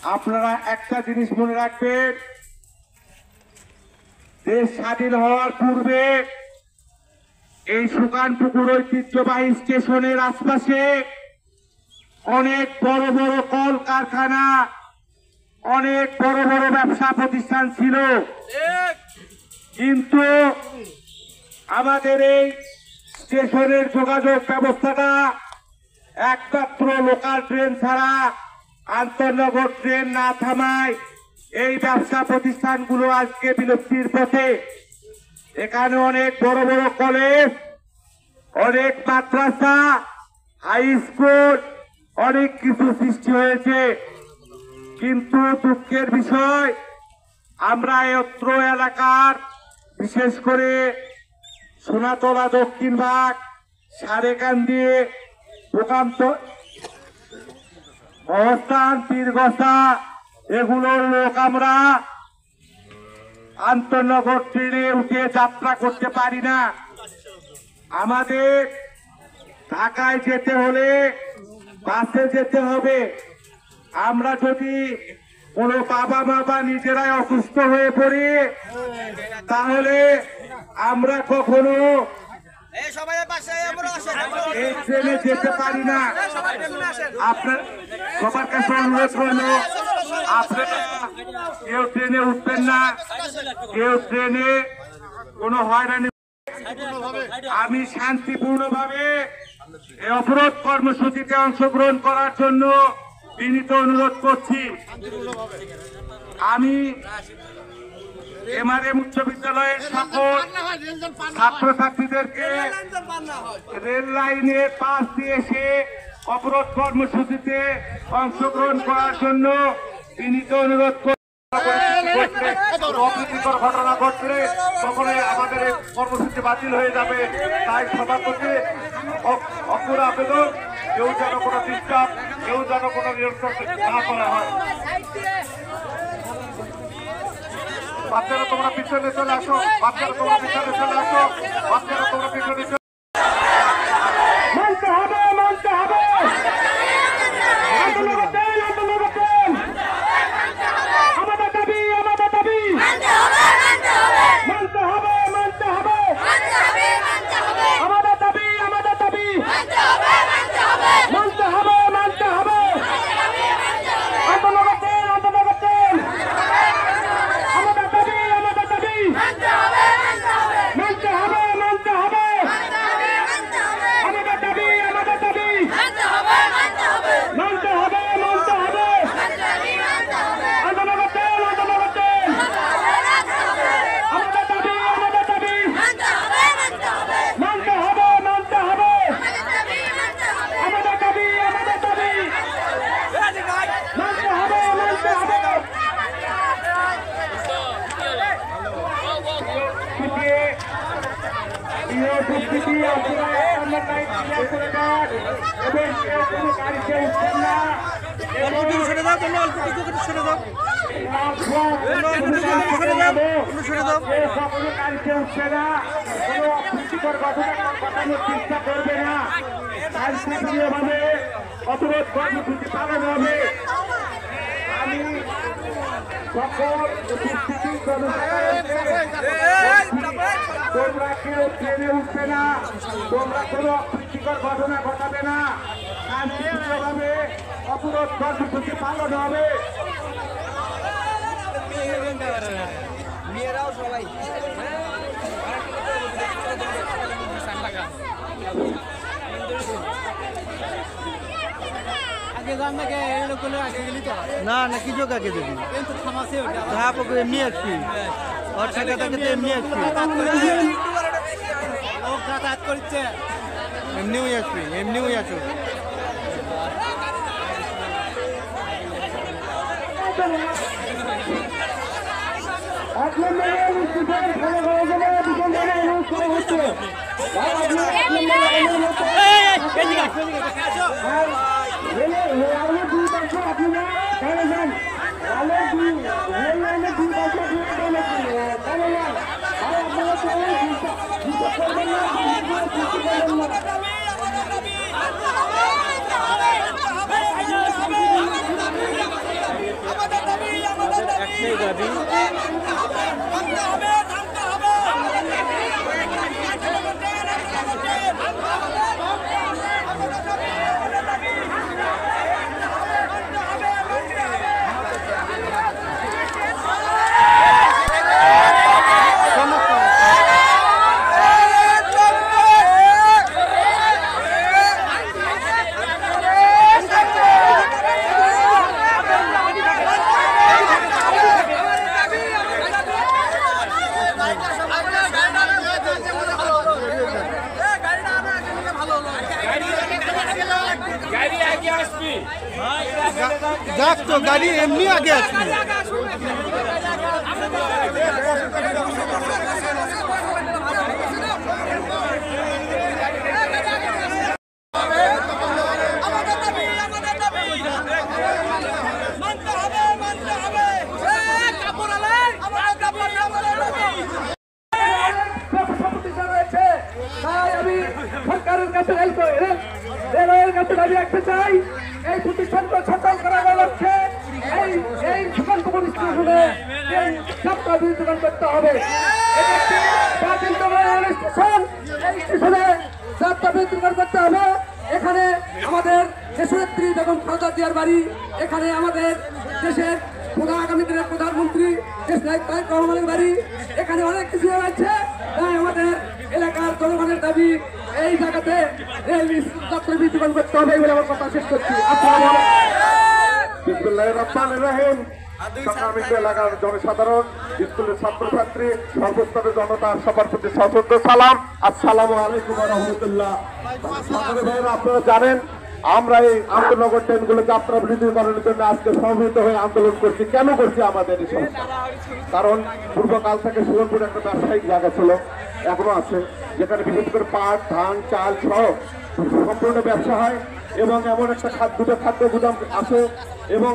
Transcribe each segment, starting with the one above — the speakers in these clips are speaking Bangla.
আপনারা একটা জিনিস মনে রাখবেন, দেশ স্বাধীন হওয়ার পূর্বে এই সুকানপুকুর ঐতিহ্যবাহী স্টেশনের আশপাশে অনেক বড় বড় কল কারখানা, অনেক বড় বড় ব্যবসা প্রতিষ্ঠান ছিল, কিন্তু আমাদের এই স্টেশনের যোগাযোগ ব্যবস্থাটা একমাত্র লোকাল ট্রেন ছাড়া আন্তঃনগর ট্রেন না থামায় এই ব্যবসা প্রতিষ্ঠানগুলো আজকে বিলুপ্তির পথে। এখানে অনেক বড় বড় কলেজ, অনেক মাদ্রাসা, হাই স্কুল, অনেক কিছু সৃষ্টি হয়েছে, কিন্তু দুঃখের বিষয় আমরা অত্র এলাকার বিশেষ করে সোনাতলা দক্ষিণ ভাগ, সারেকান্দি, প্রকান্ত, অবস্থান, পীরগছা এগুলোর লোক আমরা আন্তঃনগর ট্রেনে উঠে যাত্রা করতে পারি না। আমাদের ঢাকায় যেতে হলে বাসে যেতে হবে। আমরা যদি কোনো বাবা মা বা নিজেরাই অসুস্থ হয়ে পড়ি তাহলে আমরা কখনো এই ট্রেনে যেতে পারি না। আপনার সবার কাছে অনুরোধ রইল, আপনারা কেউ ট্রেনে উঠবেন না, কেউ ট্রেনে কোনো হয়রানি। আমি শান্তিপূর্ণভাবে এই অবরোধ কর্মসূচিতে অংশগ্রহণ করার জন্য বিনীত অনুরোধ করছি। আমি এমআরএম উচ্চ বিদ্যালয়ের সকল ছাত্রছাত্রীদেরকে রেল লাইনের পাশ দিয়ে এসে অবরোধ কর্মসূচিতে অংশগ্রহণ করার জন্য বিনীত অনুরোধ করছি। অপ্রীতিকর ঘটনা ঘটলে তখন আমাদের কর্মসূচি বাতিল হয়ে যাবে। তাই সবার প্রতি অকুর আবেদন, কেউ যেন কোনো ডিস্টার্ব, কেউ যেন কোনো নিয়ন্ত্রণ না করা হয়। বাচ্চারা তোমরা পিছনে চলে আসো, বাচ্চারা তোমরা পিছনে চলে আসো, বাচ্চারা তোমরা পিছনে চলে। মানতে হবে, মানতে হবে, আমাদের দাবি, আমাদের দাবি মানতে হবে, মানতে হবে, মানতে হবে, আমাদের দাবি, আমাদের দাবি মানতে হবে, মানতে হবে, মানতে হবে, মানতে হবে, আন্দোলন করতে, আন্দোলন করতে আমাদের দাবি, আমাদের দাবি মানতে হবে, মানতে হবে, মানতে হবে, আমাদের দাবি, আমাদের দাবি মানতে হবে, মানতে হবে, মানতে হবে, মানতে হবে, আন্দোলন করতে, আন্দোলন করতে আমাদের দাবি, আমাদের দাবি মানতে হবে, মানতে হবে, মানতে হবে, আমাদের দাবি, আমাদের দাবি মানতে হবে, মানতে হবে। চেষ্টা করবে না, শান্তিপ্রিয়ভাবে অবরোধ কর্মসূচি পালন হবে। আমি সকল উপস্থিতি তোমরা কেউ ট্রেনে উঠবে না, তোমরা কোনো অপ্রীতিকর ঘটনা ঘটাবে না, শান্তিপ্রিয়ভাবে অবরোধ কর্মসূচি পালন হবে। মেয়েরাও সবাই না না কিছু আগে দেবি ধাপ এমনি আসবি ওর টাকা থেকে তো এমনি আসবি যাতায়াত করছে এমনিও আসবি এমনিও আসো একটাই দাবি, যাক তো গাড়ি এমনি আগে আসবে। তাই আমি সরকারের কাছে রেলওয়ের কাছে দাবি রাখতে চাই, এই প্রতিষ্ঠানকে সচল করার লক্ষ্যে এই সুকান্তপুর স্টেশনে যাত্রা বিরোধী করতে হবে। এটা একটি প্রাচীনতম রেল স্টেশন, এই স্টেশনে যাত্রা বিরোধী করতে হবে। এখানে আমাদের দেশনেত্রী বেগম খালেদা জিয়ার বাড়ি, এখানে আমাদের দেশের আগামী দিনের প্রধানমন্ত্রী দেশ নায়ক তারেক রহমানের বাড়ি, এখানে অনেক কিছু আছে। তাই আমাদের এলাকার জনগণের দাবি এই জায়গাতে রেল যাত্রা বিরোধী করতে হবে বলে আমার কথা শেষ করছি। বিসমিল্লাহির রহমানির রহিম। সংগ্রামিত এলাকার জনসাধারণ, স্কুলের ছাত্রছাত্রী, সর্বস্তরের জনতা, সবার প্রতি সশ্রদ্ধ সালাম। আসসালামু আলাইকুম ওয়া রাহমাতুল্লাহ। আপনারা জানেন আমরা এই আন্তনগর ট্রেনগুলো যাত্রা বিরোধীকরণের জন্য আজকে সমবেত হয়ে আন্দোলন করছি। কেন করছি আমাদের এই সমস্যা? কারণ পূর্বকাল থেকে সুবর্ণপুর একটা ব্যবসায়িক জায়গা ছিল, এখনো আছে, যেখানে বিশেষ করে পাট, ধান, চাল সহ সম্পূর্ণ ব্যবসা হয় এবং এমন একটা দুটো খাদ্য গুদাম আছে এবং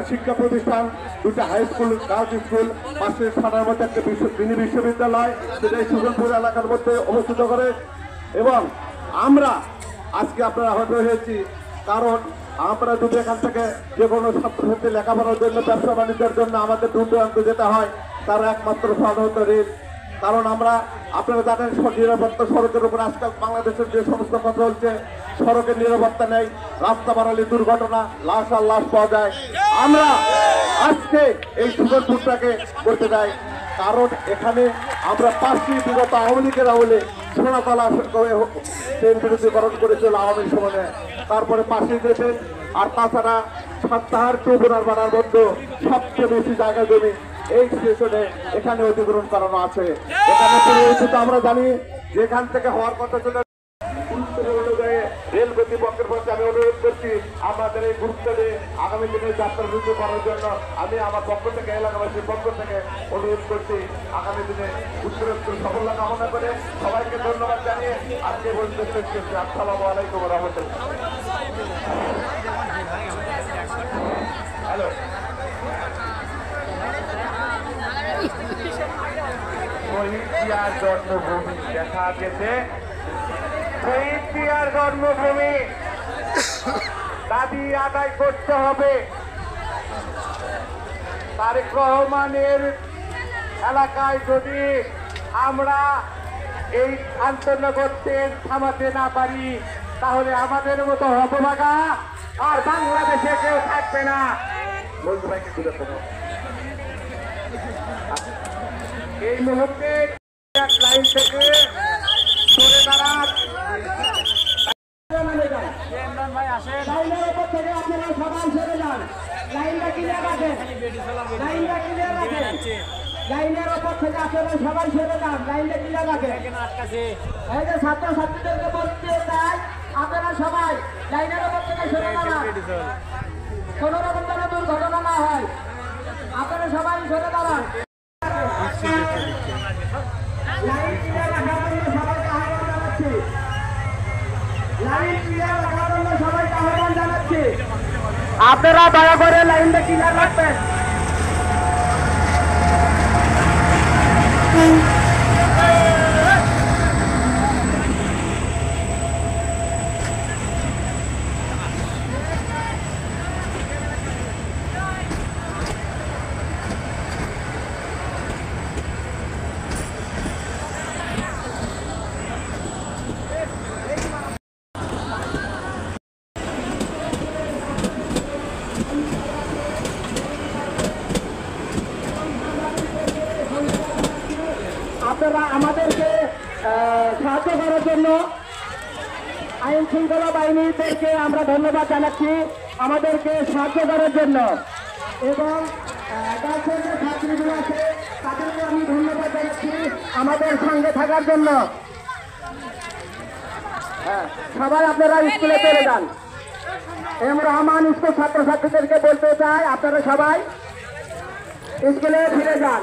শিক্ষা প্রতিষ্ঠান, দুটো হাই স্কুল, গার্লস স্কুল, পাশের থানার মধ্যে একটা মিনি বিশ্ববিদ্যালয়, সেটাই সুবর্ণপুর এলাকার মধ্যে অবস্থিত করে। এবং আমরা আজকে আপনারা হয়তো হয়েছি কারণ আমরা যদি এখান থেকে যে কোনো ছাত্রছাত্রী লেখাপড়ার জন্য, ব্যবসা বাণিজ্যের জন্য আমাদের দূর দূরান্ত যেতে হয়, তার একমাত্র সাধন হতো রেল। কারণ আমরা আপনারা জানেন নিরাপত্তা সড়কের উপর আজকাল বাংলাদেশের যে সমস্ত কথা হচ্ছে, সড়কের নিরাপত্তা নেই, রাস্তা বাড়ালে দুর্ঘটনা, লাশ আর লাশ পাওয়া যায়। আমরা আজকে এই সুবর্ণপুরটাকে করতে যাই কারণ এখানে আমরা পাঁচটি বিগত আওয়ামী লীগের আমলে সোনাতলা ট্রেন বিরোধীকরণ করেছিল আওয়ামী সময়ে, তারপরে পাশে দিয়েছেন। আর তাছাড়া সাত্তাহার টু বোনারবাড়ার মধ্যে সবচেয়ে বেশি জায়গা জমি এই স্টেশনে এখানে অধিগ্রহণ করানো আছে। এখানে পরিবর্তিত আমরা জানি যেখান থেকে হওয়ার কথা ছিল রেল কর্তৃপক্ষের প্রতি আমি অনুরোধ করছি আমাদের এই গুরুত্ব দিয়ে আগামী দিনে যাত্রা বিরোধী করার জন্য আমি আমার পক্ষ থেকে, এলাকাবাসীর পক্ষ থেকে অনুরোধ করছি আগামী দিনে উত্তরোত্তর সাফল্য কামনা করে সবাইকে ধন্যবাদ জানিয়ে আজকে বলতে শেষ করছি। আসসালামু আলাইকুম ওয়া রাহমাতুল্লাহ। হ্যালো, শহীদ জিয়ার জন্মভূমি দেখা গেছে, শহীদ জিয়ার জন্মভূমি দাবি আদায় করতে হবে। তারেক রহমানের এলাকায় যদি আমরা এই আন্তনগর ট্রেন থামাতে না পারি তাহলে আমাদের মতো হতভাগা আর বাংলাদেশে কেউ থাকবে না। বলতে ভাইকে তুলে দেবো এই মুহূর্তে লাইন থেকে সরে দাঁড়ান। লাইনের উপর থেকে আপনারা সবাই সরে যান। লাইনটা ক্লিয়ার রাখেন, লাইনটা ক্লিয়ার রাখেন। লাইনের উপর থেকে আপনারা সবাই সরে যান, লাইনটা ক্লিয়ার রাখেন। এই যে ছাত্রছাত্রীদেরকে বলতে চাই আপনারা সবাই লাইনের উপর থেকে সরে দাঁড়ান, কোন রকম যেন দুর্ঘটনা না হয়। আপনারা সবাই সরে দাঁড়ান। লাইন ক্লিয়ার রাখার জন্য সবাইকে আহ্বান জানাচ্ছি, লাইন ক্লিয়ার রাখার জন্য সবাইকে আহ্বান জানাচ্ছি। আপনারা দয়া করে লাইনটা ক্লিয়ার রাখবেন। জন্য আইন শৃঙ্খলা বাহিনীদেরকে আমরা ধন্যবাদ জানাচ্ছি আমাদেরকে সাহায্য করার জন্য এবং গার্লফ্রেন্ডের ছাত্রীগুলো আছে তাদেরকে আমি ধন্যবাদ জানাচ্ছি আমাদের সঙ্গে থাকার জন্য। সবাই আপনারা স্কুলে চলে যান। এম রহমান স্কুল ছাত্রছাত্রীদেরকে বলতে চাই আপনারা সবাই স্কুলে ফিরে যান।